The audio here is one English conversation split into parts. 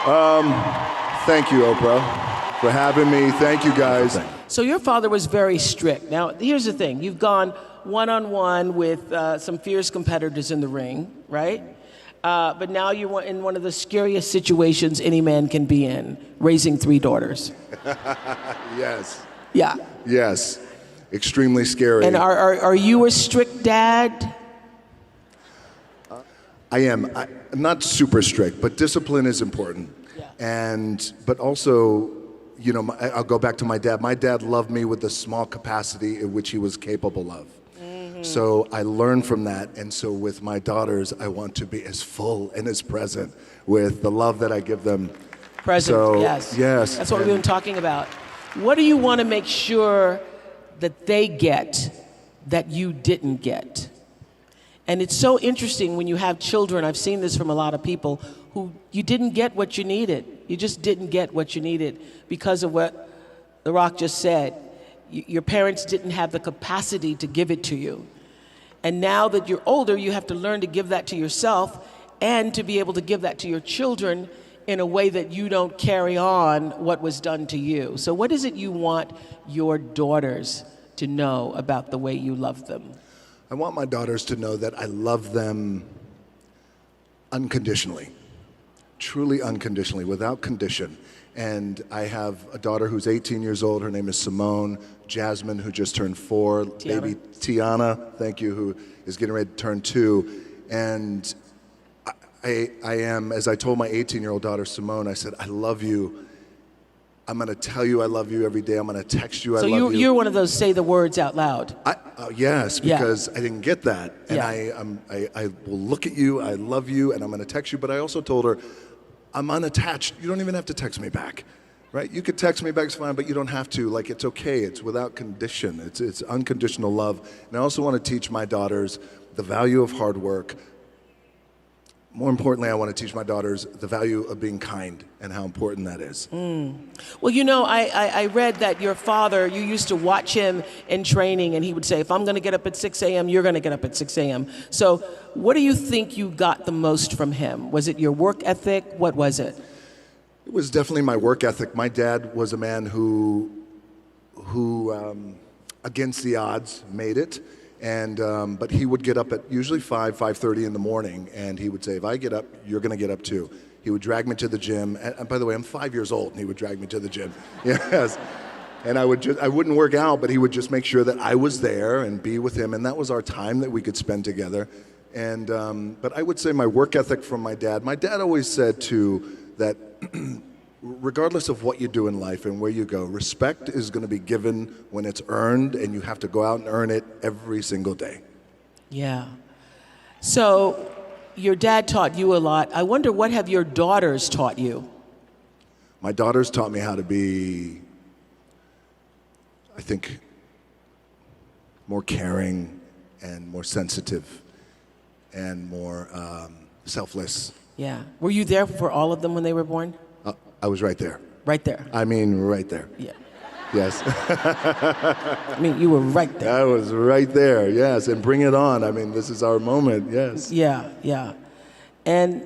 Thank you, Oprah, for having me. Thank you, guys. So your father was very strict. Now, here's the thing. You've gone one-on-one with some fierce competitors in the ring, right? But now you're in one of the scariest situations any man can be in, raising 3 daughters. Yes. Yeah. Yes. Extremely scary. And are you a strict dad? I am. I'm not super strict, but discipline is important. Yeah. But also, you know, I'll go back to my dad. My dad loved me with the small capacity in which he was capable of. So I learned from that, and so with my daughters, I want to be as full and as present with the love that I give them. Present, so, yes. Yes. That's what we've been talking about. What do you want to make sure that they get that you didn't get? And it's so interesting when you have children, I've seen this from a lot of people, who you didn't get what you needed. You just didn't get what you needed because of what The Rock just said. Your parents didn't have the capacity to give it to you. And now that you're older, you have to learn to give that to yourself and to be able to give that to your children in a way that you don't carry on what was done to you. So what is it you want your daughters to know about the way you love them? I want my daughters to know that I love them unconditionally, truly unconditionally, without condition. And I have a daughter who's 18 years old. Her name is Simone. Jasmine, who just turned 4. Tiana. Baby Tiana, thank you, who is getting ready to turn 2. And I am, as I told my 18-year-old daughter, Simone, I said, I love you. I'm going to tell you I love you every day. I'm going to text you I love you. So you're one of those say the words out loud. Yes, because I didn't get that. And Yeah. I will look at you, I love you, and I'm going to text you. But I also told her, I'm unattached. You don't even have to text me back, right? You could text me back, it's fine, but you don't have to. Like, it's okay. It's without condition. It's unconditional love. And I also want to teach my daughters the value of hard work. More importantly, I want to teach my daughters the value of being kind and how important that is. Well, you know, I read that your father, you used to watch him in training, and he would say, if I'm going to get up at 6 a.m., you're going to get up at 6 a.m. So what do you think you got the most from him? Was it your work ethic? What was it? It was definitely my work ethic. My dad was a man who against the odds, made it. But he would get up at usually 5:30 in the morning, and he would say, if I get up, you're going to get up too. He would drag me to the gym. And by the way, I'm 5 years old, and he would drag me to the gym. Yes. And I wouldn't work out, but he would just make sure that I was there and be with him, and that was our time that we could spend together. But I would say my work ethic from my dad always said too that regardless of what you do in life and where you go, respect is going to be given when it's earned, and you have to go out and earn it every single day. Yeah. So your dad taught you a lot. I wonder, what have your daughters taught you? My daughters taught me how to be, I think, more caring and more sensitive and more selfless. Yeah. Were you there for all of them when they were born? I was right there. Right there. I mean, right there. Yeah. Yes. I mean, you were right there. I was right there, yes. And bring it on. I mean, this is our moment, yes. Yeah, yeah. And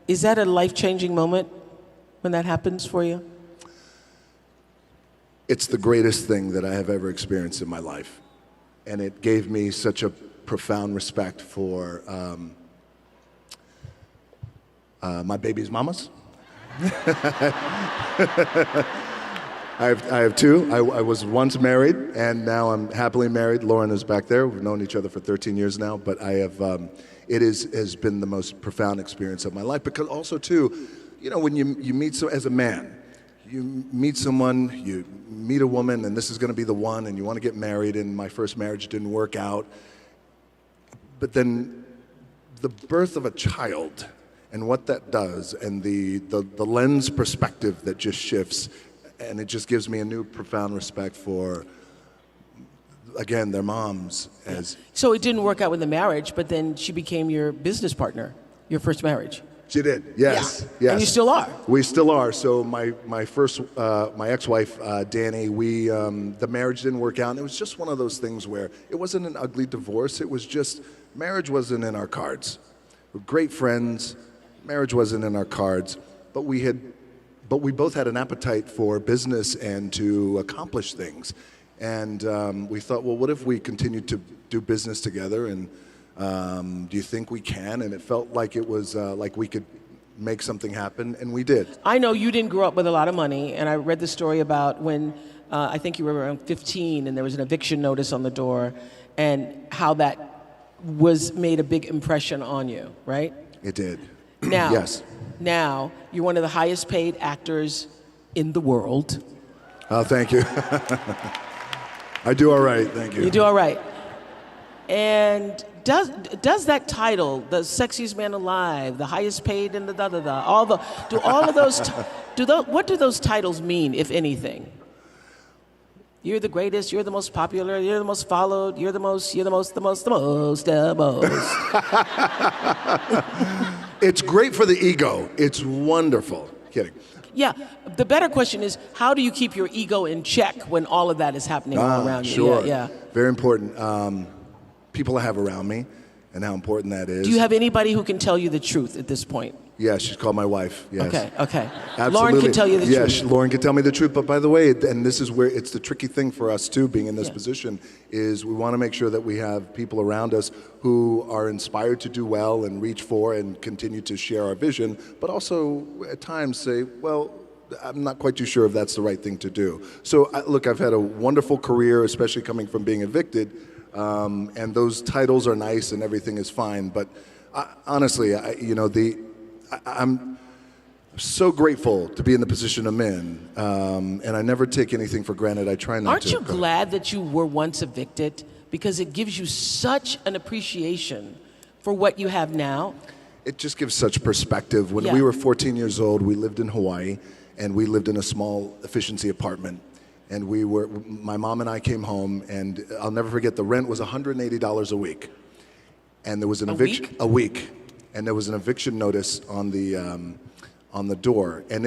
is that a life-changing moment when that happens for you? It's the greatest thing that I have ever experienced in my life. And it gave me such a profound respect for my baby's mamas. I have 2. I was once married, and now I'm happily married. Lauren is back there. We've known each other for 13 years now, but I have. It has been the most profound experience of my life, because also too, you know, when you meet as a man, you meet someone, you meet a woman, and this is going to be the one, and you want to get married. And my first marriage didn't work out, but then the birth of a child and what that does, and the lens perspective that just shifts, and it just gives me a new profound respect for, again, their moms. So it didn't work out with the marriage, but then she became your business partner, your first marriage. She did, yes, Yeah. yes. And you still are. We still are. So my ex-wife, Danny, the marriage didn't work out, and it was just one of those things where it wasn't an ugly divorce. It was just, marriage wasn't in our cards. We're great friends. Marriage wasn't in our cards, but we had but we both had an appetite for business and to accomplish things. And we thought, well, what if we continued to do business together? And do you think we can? And it felt like it was like we could make something happen, and we did. I know you didn't grow up with a lot of money, and I read the story about when I think you were around 15 and there was an eviction notice on the door, and how that made a big impression on you, right? It did. Now, yes. Now, you're one of the highest paid actors in the world. Oh, thank you. I do all right, thank you. You do all right. And does that title, the sexiest man alive, the highest paid in the what do those titles mean, if anything? You're the greatest, you're the most popular, you're the most followed, you're the most. It's great for the ego. It's wonderful. Kidding. Yeah, the better question is, how do you keep your ego in check when all of that is happening all around you? Sure. Yeah. Very important. People I have around me and how important that is. Do you have anybody who can tell you the truth at this point? Yeah, she's called my wife. Yes. Okay. Absolutely. Lauren can tell you the truth. Yes, Lauren can tell me the truth. But by the way, and this is where it's the tricky thing for us too, being in this position, is we want to make sure that we have people around us who are inspired to do well and reach for and continue to share our vision, but also at times say, well, I'm not quite too sure if that's the right thing to do. So look, I've had a wonderful career, especially coming from being evicted, and those titles are nice and everything is fine. But honestly, I'm so grateful to be in the position I'm in, and I never take anything for granted. I try not to. Aren't you glad that you were once evicted? Because it gives you such an appreciation for what you have now. It just gives such perspective. When we were 14 years old, we lived in Hawaii, and we lived in a small efficiency apartment. And my mom and I came home, and I'll never forget, the rent was $180 a week. And there was an eviction. A week? And there was an eviction notice on the door, and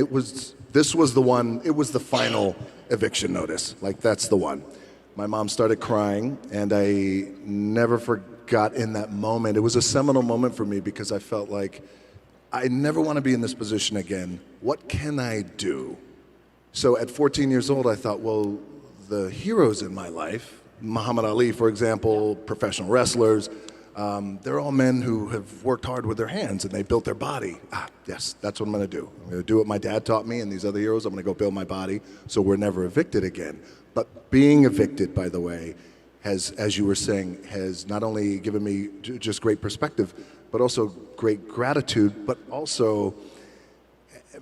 this was the one. It was the final eviction notice. Like, that's the one. My mom started crying, and I never forgot in that moment. It was a seminal moment for me because I felt like I never want to be in this position again. What can I do? So at 14 years old, I thought, well, the heroes in my life, Muhammad Ali, for example, professional wrestlers. They're all men who have worked hard with their hands and they built their body. Yes, that's what I'm going to do. I'm going to do what my dad taught me and these other heroes. I'm going to go build my body so we're never evicted again. But being evicted, by the way, has, as you were saying, has not only given me just great perspective, but also great gratitude, but also,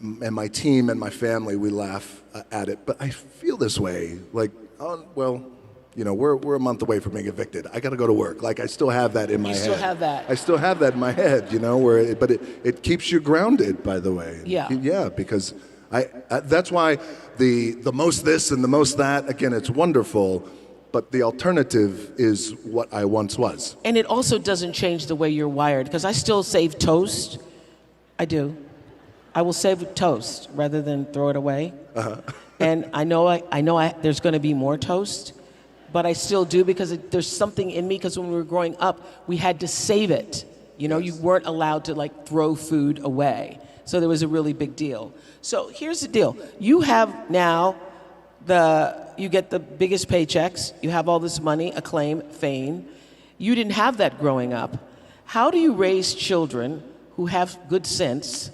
and my team and my family, we laugh at it, but I feel this way, like, oh, well, we're a month away from being evicted. I got to go to work. Like, I still have that in my head. You still have that. I still have that in my head, but it keeps you grounded, by the way. Yeah. Yeah, because that's why the most this and the most that, again, it's wonderful, but the alternative is what I once was. And it also doesn't change the way you're wired, because I still save toast. I do. I will save toast rather than throw it away. Uh-huh. And I know there's going to be more toast, but I still do because there's something in me, because when we were growing up, we had to save it. You weren't allowed to throw food away. So there was a really big deal. So here's the deal. You have now you get the biggest paychecks. You have all this money, acclaim, fame. You didn't have that growing up. How do you raise children who have good sense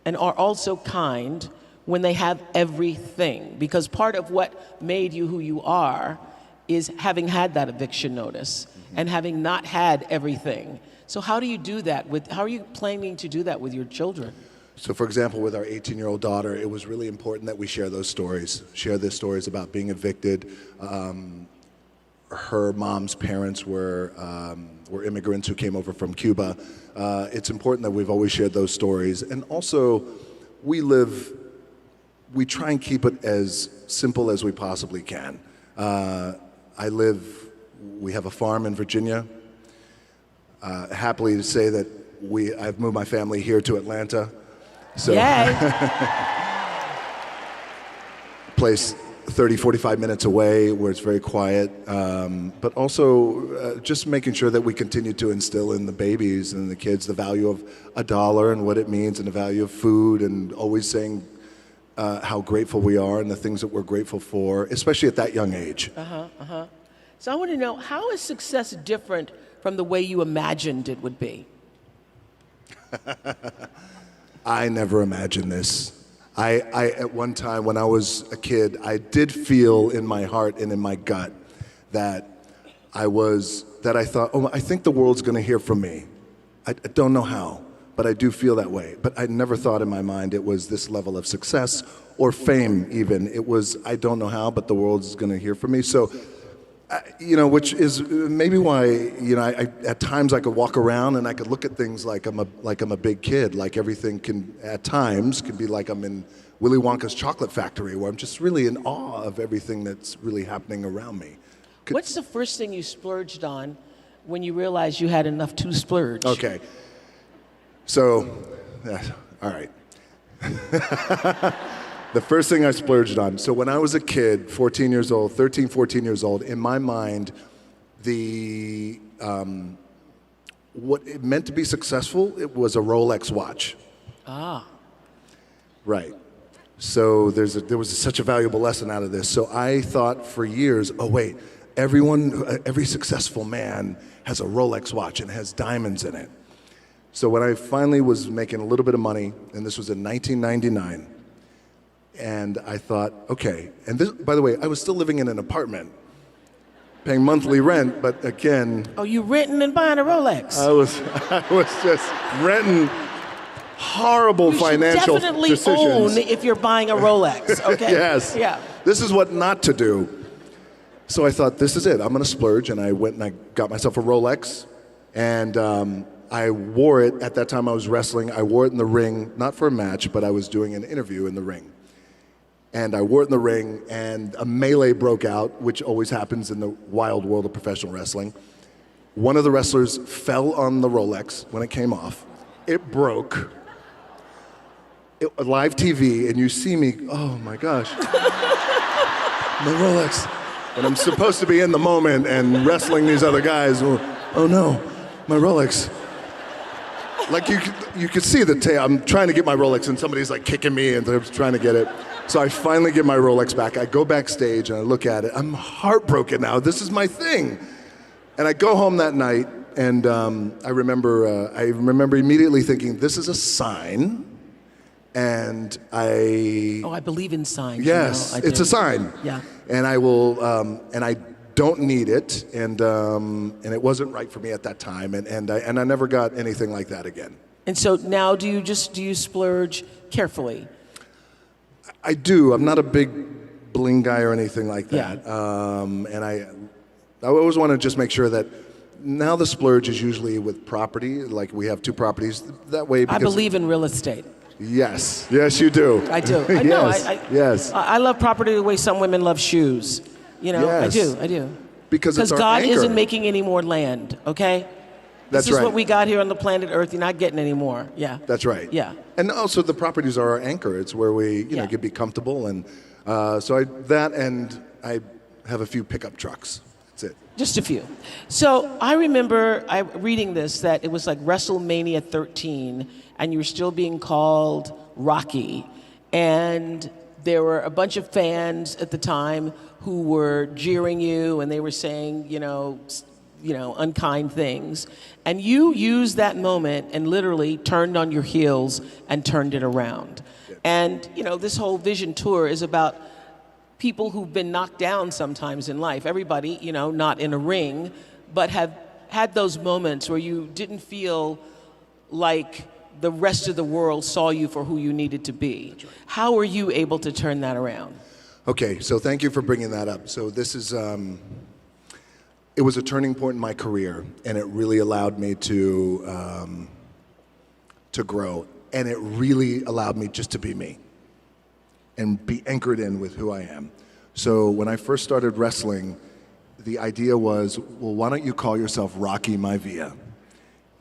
and are also kind when they have everything? Because part of what made you who you are is having had that eviction notice and having not had everything. So how do you do that how are you planning to do that with your children? So for example, with our 18-year-old daughter, it was really important that we share those stories, share the stories about being evicted. Her mom's parents were immigrants who came over from Cuba. It's important that we've always shared those stories. And also, we try and keep it as simple as we possibly can. We have a farm in Virginia. Happily to say that I've moved my family here to Atlanta. So, yay! Place 30, 45 minutes away where it's very quiet, but also just making sure that we continue to instill in the babies and the kids the value of $1 and what it means and the value of food, and always saying how grateful we are and the things that we're grateful for, especially at that young age. So I want to know, how is success different from the way you imagined it would be? I never imagined this. I at one time when I was a kid, I did feel in my heart and in my gut that I thought, oh, I think the world's going to hear from me. I don't know how, but I do feel that way. But I never thought in my mind it was this level of success or fame even. It was, I don't know how, but the world's going to hear from me. So, which is maybe why, at times I could walk around and I could look at things like I'm a big kid, like everything at times can be like I'm in Willy Wonka's chocolate factory, where I'm just really in awe of everything that's really happening around me. What's the first thing you splurged on when you realized you had enough to splurge? Okay. So, all right. The first thing I splurged on. So when I was a kid, 13, 14 years old, in my mind, what it meant to be successful, it was a Rolex watch. Ah. Right. So there was such a valuable lesson out of this. So I thought for years, oh wait, every successful man has a Rolex watch and has diamonds in it. So when I finally was making a little bit of money, and this was in 1999, and I thought, okay, and this, by the way, I was still living in an apartment, paying monthly rent, but again... Oh, you renting and buying a Rolex? I was just renting horrible financial definitely decisions. own if you're buying a Rolex, okay? Yes. Yeah. This is what not to do. So I thought, this is it. I'm going to splurge, and I went and I got myself a Rolex, and I wore it. At that time, I was wrestling. I wore it in the ring, not for a match, but I was doing an interview in the ring. And I wore it in the ring, and a melee broke out, which always happens in the wild world of professional wrestling. One of the wrestlers fell on the Rolex when it came off. It broke. Live TV, and you see me, oh my gosh, my Rolex. And I'm supposed to be in the moment and wrestling these other guys. Oh no, my Rolex. Like you could see the tail. I'm trying to get my Rolex, and somebody's like kicking me, and they're trying to get it. So I finally get my Rolex back. I go backstage and I look at it. I'm heartbroken now. This is my thing. And I go home that night, and I remember immediately thinking, this is a sign. And I believe in signs. Yes, I it's do. a sign. Yeah. And I will, and I don't need it, and it wasn't right for me at that time, and I never got anything like that again. And so now, do you splurge carefully? I do. I'm not a big bling guy or anything like that. Yeah. And I always want to just make sure that now the splurge is usually with property. Like we have 2 properties that way. I believe in real estate. Yes, you do. I do. I yes. know. Yes. I love property the way some women love shoes. Yes. I do. Because it's our God anchor. isn't making any more land, okay? That's This is right. what we got here on the planet Earth. You're not getting any more. Yeah. That's right. Yeah. And also the properties are our anchor. It's where we, can be comfortable. And so I have a few pickup trucks. That's it. Just a few. So I remember reading this, that it was like WrestleMania 13, and you were still being called Rocky. And there were a bunch of fans at the time who were jeering you, and they were saying, unkind things. And you used that moment and literally turned on your heels and turned it around. Yeah. And, this whole Vision Tour is about people who've been knocked down sometimes in life. Everybody, not in a ring, but have had those moments where you didn't feel like the rest of the world saw you for who you needed to be. Right. How were you able to turn that around? Okay, so thank you for bringing that up. So this is, it was a turning point in my career, and it really allowed me to grow, and it really allowed me just to be me and be anchored in with who I am. So when I first started wrestling, the idea was, well, why don't you call yourself Rocky Maivia?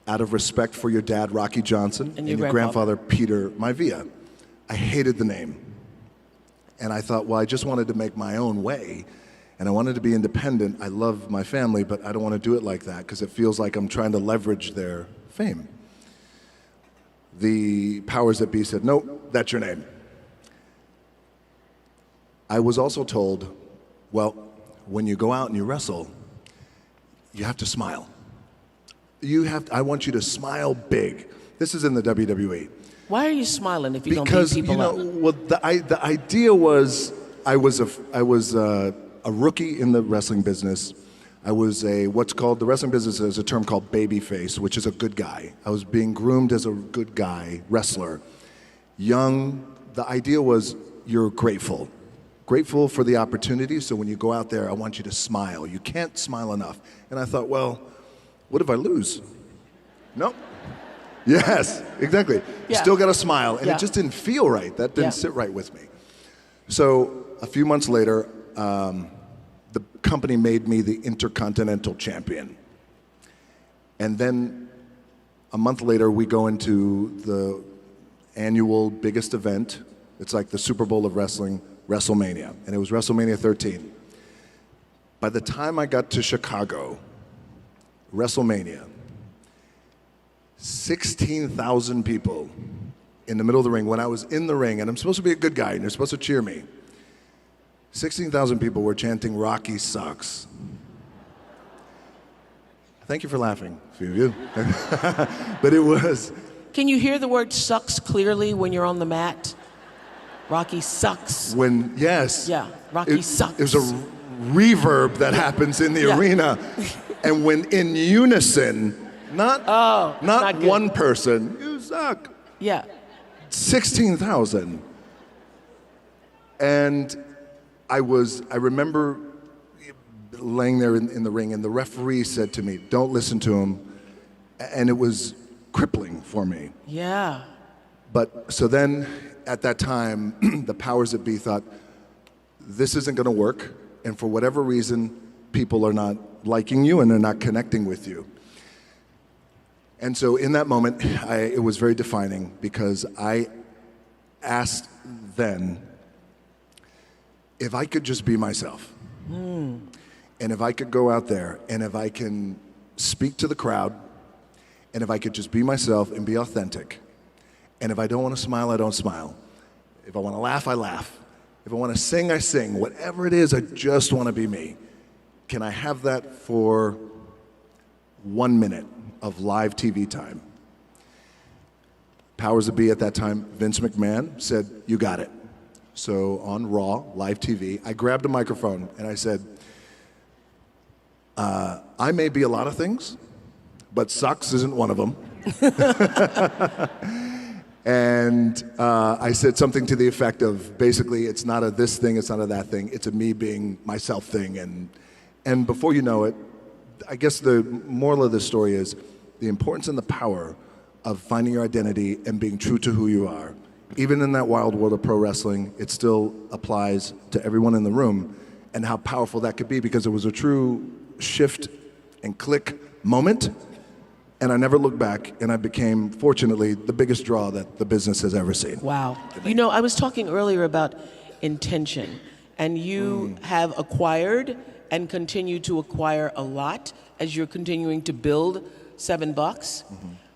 Out of respect for your dad, Rocky Johnson, and your grandfather, Peter Maivia. I hated the name. And I thought, well, I just wanted to make my own way, and I wanted to be independent. I love my family, but I don't want to do it like that because it feels like I'm trying to leverage their fame. The powers that be said, nope, that's your name. I was also told, well, when you go out and you wrestle, you have to smile. I want you to smile big. This is in the WWE. Why are you smiling if you don't beat Because, people up? well, the idea was I was a rookie in the wrestling business. I was what's called, the wrestling business has a term called babyface, which is a good guy. I was being groomed as a good guy wrestler. Young, the idea was you're grateful. Grateful for the opportunity, so when you go out there, I want you to smile. You can't smile enough. And I thought, well, what if I lose? No. Yes, exactly. Yeah. Still got to smile. And Yeah. it just didn't feel right. That didn't sit right with me. So a few months later, the company made me the Intercontinental Champion. And then a month later, we go into the annual biggest event. It's like the Super Bowl of wrestling, WrestleMania. And it was WrestleMania 13. By the time I got to Chicago, WrestleMania, 16,000 people in the middle of the ring. When I was in the ring, and I'm supposed to be a good guy, and you're supposed to cheer me, 16,000 people were chanting, "Rocky sucks." Thank you for laughing, a few of you. But it was... Can you hear the word sucks clearly when you're on the mat? Rocky sucks. Yes. Yeah, Rocky sucks. There's a reverb that happens in the arena. And when in unison, not good. one person, you suck. Yeah. 16,000. And I remember laying there in the ring, and the referee said to me, "Don't listen to him." And it was crippling for me. Yeah. But so then, at that time, the powers that be thought, this isn't going to work, and for whatever reason, people are not liking you and they're not connecting with you. And so in that moment, it was very defining, because I asked then if I could just be myself. And if I could go out there, and if I can speak to the crowd, and if I could just be myself and be authentic, and if I don't want to smile, I don't smile. If I want to laugh, I laugh. If I want to sing, I sing. Whatever it is, I just want to be me. Can I have that for 1 minute of live TV time? Powers that be at that time, Vince McMahon, said, "You got it." So on Raw, live TV, I grabbed a microphone and I said, I may be a lot of things, but sucks isn't one of them. And I said something to the effect of, basically, it's not a this thing, it's not a that thing, it's a me being myself thing. And before you know it, I guess the moral of this story is the importance and the power of finding your identity and being true to who you are. Even in that wild world of pro wrestling, it still applies to everyone in the room, and how powerful that could be, because it was a true shift and click moment. And I never looked back, and I became, fortunately, the biggest draw that the business has ever seen. Wow. You know, I was talking earlier about intention, and you have acquired and continue to acquire a lot as you're continuing to build $7.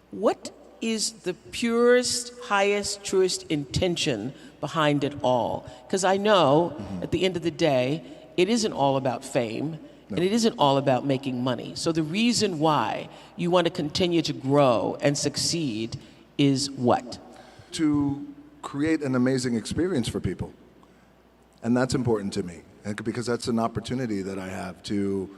What is the purest, highest, truest intention behind it all? Because I know at the end of the day, it isn't all about fame. No. And it isn't all about making money. So the reason why you want to continue to grow and succeed is what? To create an amazing experience for people. And that's important to me, because that's an opportunity that I have to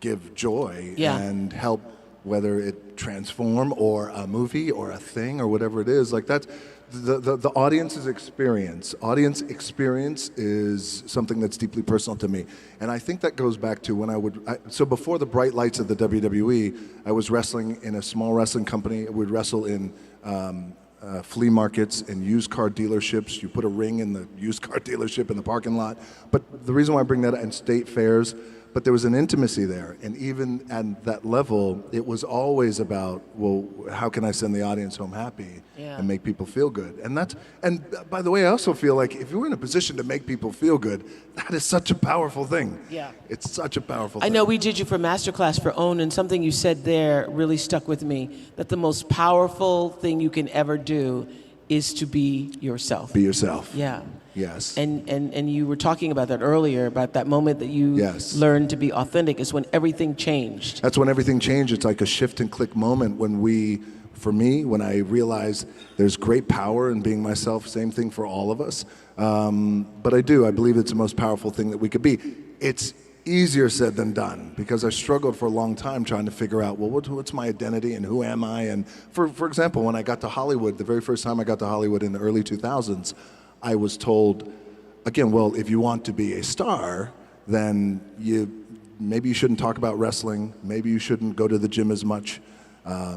give joy and help, whether it transform or a movie or a thing or whatever it is. Like, that's the audience's experience. Audience experience is something that's deeply personal to me. And I think that goes back to when so before the bright lights of the WWE, I was wrestling in a small wrestling company. I would wrestle in flea markets and used car dealerships. You put a ring in the used car dealership in the parking lot. But the reason why I bring that up, and state fairs, but there was an intimacy there. And even at that level, it was always about, well, how can I send the audience home happy and make people feel good? And by the way, I also feel like if you're in a position to make people feel good, that is such a powerful thing. Yeah. It's such a powerful thing. I know we did you for Masterclass for OWN, and something you said there really stuck with me, that the most powerful thing you can ever do is to be yourself. Be yourself. Yeah. Yes. And you were talking about that earlier, about that moment that you Yes. learned to be authentic is when everything changed. That's when everything changed. It's like a shift and click moment for me, when I realized there's great power in being myself, same thing for all of us. But I believe it's the most powerful thing that we could be. It's easier said than done, because I struggled for a long time trying to figure out, well, what's my identity and who am I? And for example, when I got to Hollywood, the very first time I got to Hollywood in the early 2000s, I was told, again, well, if you want to be a star, then maybe you shouldn't talk about wrestling, maybe you shouldn't go to the gym as much,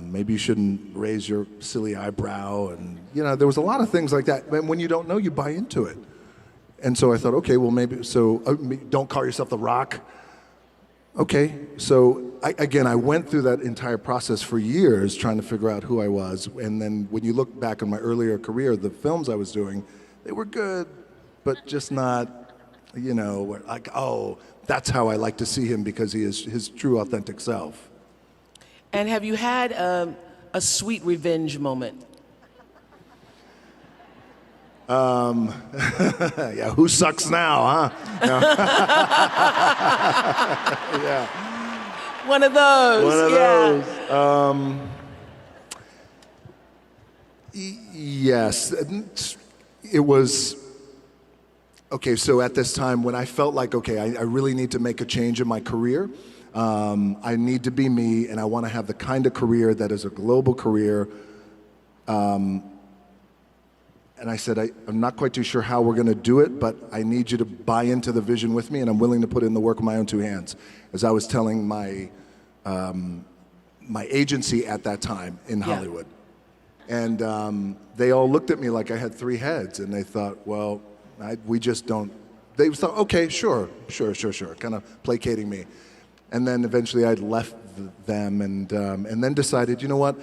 maybe you shouldn't raise your silly eyebrow, and there was a lot of things like that. And when you don't know, you buy into it. And so I thought, okay, well maybe, so don't call yourself The Rock. Okay, so I went through that entire process for years trying to figure out who I was. And then when you look back on my earlier career, the films I was doing, they were good, but just not, like, oh, that's how I like to see him because he is his true authentic self. And have you had a sweet revenge moment? Yeah, who sucks now, huh? No. Yeah. One of those. One of yeah. those. Yes. It was, okay, so at this time when I felt like, okay, I really need to make a change in my career. I need to be me, and I want to have the kind of career that is a global career. And I said, I'm not quite too sure how we're going to do it, but I need you to buy into the vision with me, and I'm willing to put in the work with my own two hands. As I was telling my agency at that time in Hollywood. And they all looked at me like I had three heads, and they thought, well, we just don't. They thought, okay, sure, kind of placating me. And then eventually I left them and then decided, you know what?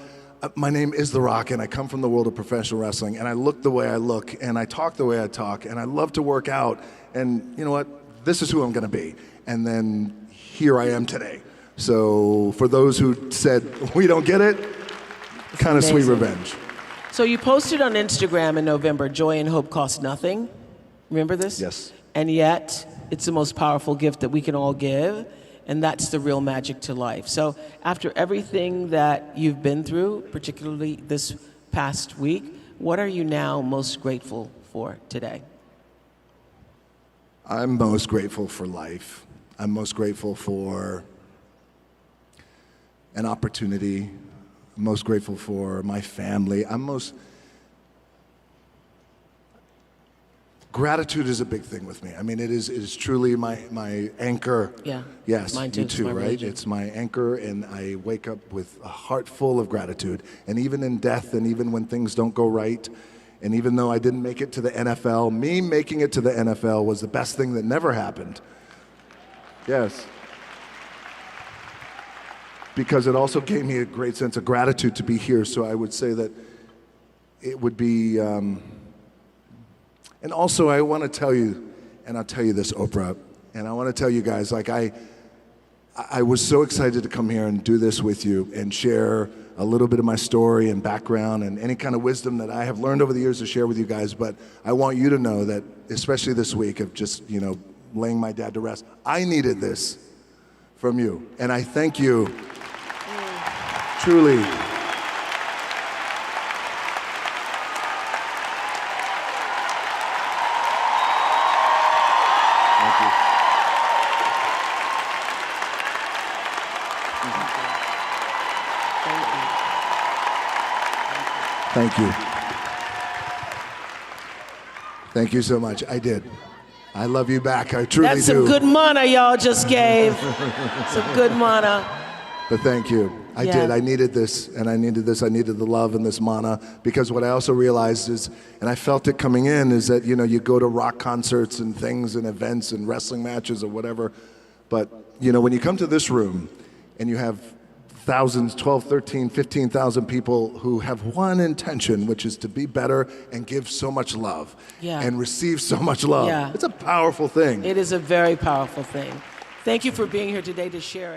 My name is The Rock, and I come from the world of professional wrestling, and I look the way I look, and I talk the way I talk, and I love to work out, and you know what? This is who I'm going to be. And then here I am today. So for those who said, we don't get it, kind of sweet revenge. So you posted on Instagram in November, joy and hope cost nothing. Remember this? Yes. And yet, it's the most powerful gift that we can all give, and that's the real magic to life. So after everything that you've been through, particularly this past week, what are you now most grateful for today? I'm most grateful for life. I'm most grateful for an opportunity. I'm most grateful for my family. Gratitude is a big thing with me. I mean, it is truly my anchor. Yeah. Yes, mine too. you too, right? Religion. It's my anchor, and I wake up with a heart full of gratitude. And even in death, and even when things don't go right, and even though I didn't make it to the NFL, me making it to the NFL was the best thing that never happened. Yes. Because it also gave me a great sense of gratitude to be here. So I would say that it would be, and also I want to tell you, and I'll tell you this, Oprah, and I want to tell you guys, like I was so excited to come here and do this with you and share a little bit of my story and background and any kind of wisdom that I have learned over the years to share with you guys. But I want you to know that, especially this week of just, laying my dad to rest, I needed this from you. And I thank you, truly. Thank you. Thank you so much. I did. I love you back. I truly do. That's some good mana y'all just gave. Some good mana. But thank you. I did. I needed this, and I needed this. I needed the love and this mana, because what I also realized is, and I felt it coming in, is that, you go to rock concerts and things and events and wrestling matches or whatever, but, when you come to this room and you have thousands, 12, 13, 15,000 people who have one intention, which is to be better and give so much love and receive so much love. Yeah. It's a powerful thing. It is a very powerful thing. Thank you for being here today to share it.